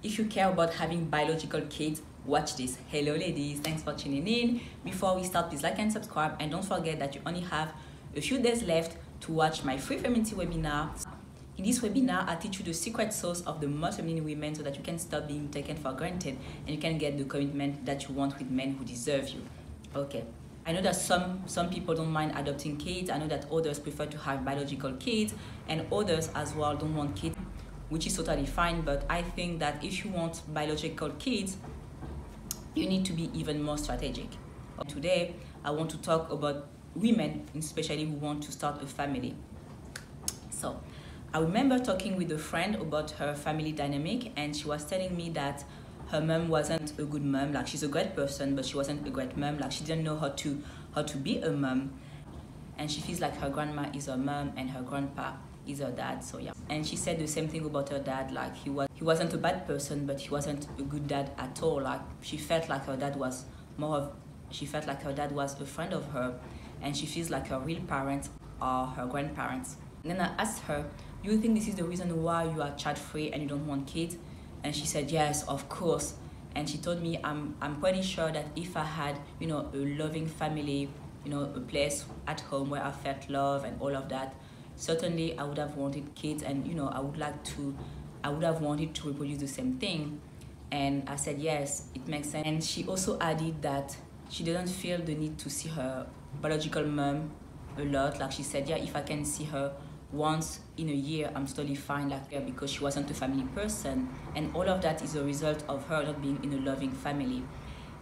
If you care about having biological kids, watch this. Hello ladies, thanks for tuning in. Before we start, please like and subscribe, and don't forget that you only have a few days left to watch my free femininity webinar. In this webinar, I teach you the secret sauce of the most feminine women so that you can stop being taken for granted and you can get the commitment that you want with men who deserve you. Okay. I know that some people don't mind adopting kids. I know that others prefer to have biological kids, and others as well don't want kids, which is totally fine. But I think that if you want biological kids, you need to be even more strategic. Today, I want to talk about women, especially who want to start a family. So, I remember talking with a friend about her family dynamic, and she was telling me that her mom wasn't a good mom. Like, she's a great person, but she wasn't a great mom. Like, she didn't know how to be a mom, and she feels like her grandma is her mom and her grandpa is her dad. So yeah. And she said the same thing about her dad. Like, he wasn't a bad person, but he wasn't a good dad at all. Like, she felt like her dad was a friend of her, and she feels like her real parents are her grandparents. And then I asked her, do you think this is the reason why you are child-free and you don't want kids? And she said, yes, of course. And she told me, I'm pretty sure that if I had, a loving family, a place at home where I felt love and all of that, certainly I would have wanted kids, and, I would have wanted to reproduce the same thing. And I said, yes, it makes sense. And she also added that she didn't feel the need to see her biological mom a lot. Like, she said, yeah, if I can see her once in a year, I'm totally fine, like, because she wasn't a family person, and all of that is a result of her not being in a loving family.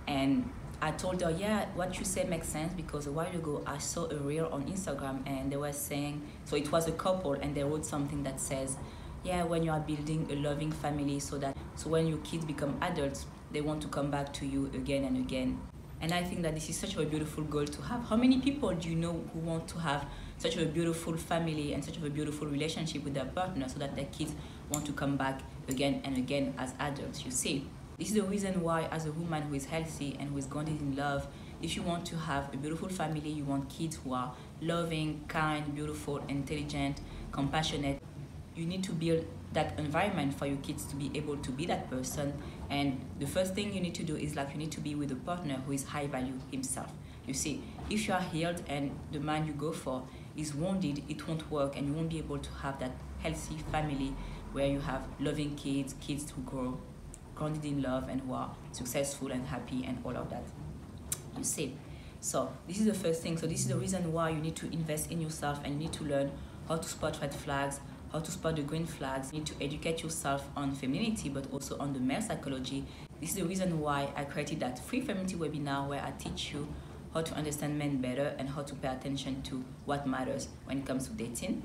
And I told her, yeah, what you say makes sense, because a while ago I saw a reel on Instagram, and they were saying, so it was a couple, and they wrote something that says, yeah, when you are building a loving family, so when your kids become adults, they want to come back to you again and again. And I think that this is such a beautiful goal to have. How many people do you know who want to have such a beautiful family and such a beautiful relationship with their partner, so that their kids want to come back again and again as adults? You see, this is the reason why, as a woman who is healthy and who is grounded in love, if you want to have a beautiful family, you want kids who are loving, kind, beautiful, intelligent, compassionate, you need to build that environment for your kids to be able to be that person. And the first thing you need to do is, like, you need to be with a partner who is high value himself. You see, if you are healed and the man you go for is wounded, it won't work, and you won't be able to have that healthy family where you have loving kids who grow grounded in love and who are successful and happy and all of that. You see, so this is the first thing. So this is the reason why you need to invest in yourself, and you need to learn how to spot red flags, how to spot the green flags. You need to educate yourself on femininity, but also on the male psychology. This is the reason why I created that free femininity webinar, where I teach you how to understand men better and how to pay attention to what matters when it comes to dating.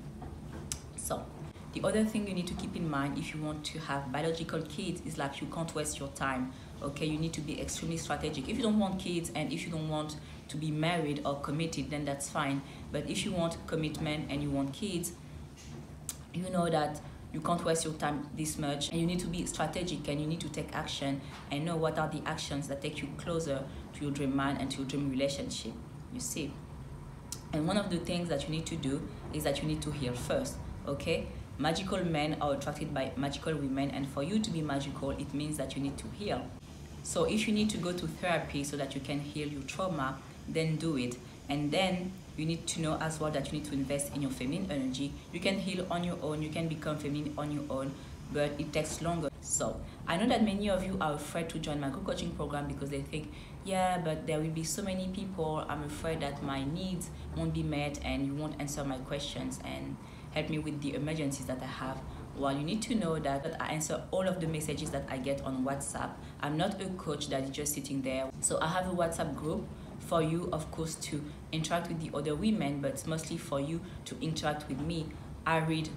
So the other thing you need to keep in mind if you want to have biological kids is, like, you can't waste your time. Okay, you need to be extremely strategic. If you don't want kids and if you don't want to be married or committed, then that's fine. But if you want commitment and you want kids, you know that you can't waste your time this much, and you need to be strategic, and you need to take action and know what are the actions that take you closer to your dream man and to your dream relationship. You see, and one of the things that you need to do is that you need to heal first. Okay, magical men are attracted by magical women, and for you to be magical, it means that you need to heal. So if you need to go to therapy so that you can heal your trauma, then do it. And then you need to know as well that you need to invest in your feminine energy. You can heal on your own, you can become feminine on your own, but it takes longer. So I know that many of you are afraid to join my group coaching program because they think, yeah, but there will be so many people, I'm afraid that my needs won't be met and you won't answer my questions and help me with the emergencies that I have. Well, you need to know that I answer all of the messages that I get on WhatsApp. I'm not a coach that is just sitting there. So I have a WhatsApp group for you, of course, to interact with the other women, but it's mostly for you to interact with me. I read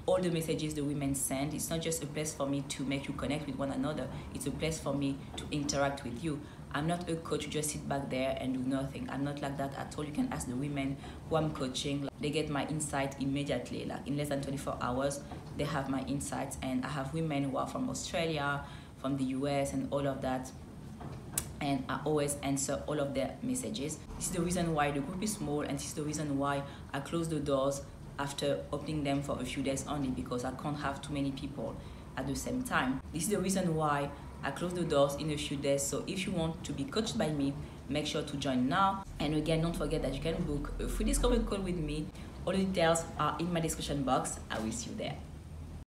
all the messages the women send. It's not just a place for me to make you connect with one another. It's a place for me to interact with you. I'm not a coach who just sit back there and do nothing. I'm not like that at all. You can ask the women who I'm coaching. They get my insight immediately. Like, in less than 24 hours, they have my insights. And I have women who are from Australia, from the US, and all of that. And I always answer all of their messages. This is the reason why the group is small, and this is the reason why I close the doors after opening them for a few days only, because I can't have too many people. at the same time. This is the reason why I close the doors in a few days. So if you want to be coached by me, make sure to join now. And again, don't forget that you can book a free discovery call with me. All the details are in my description box. I will see you there.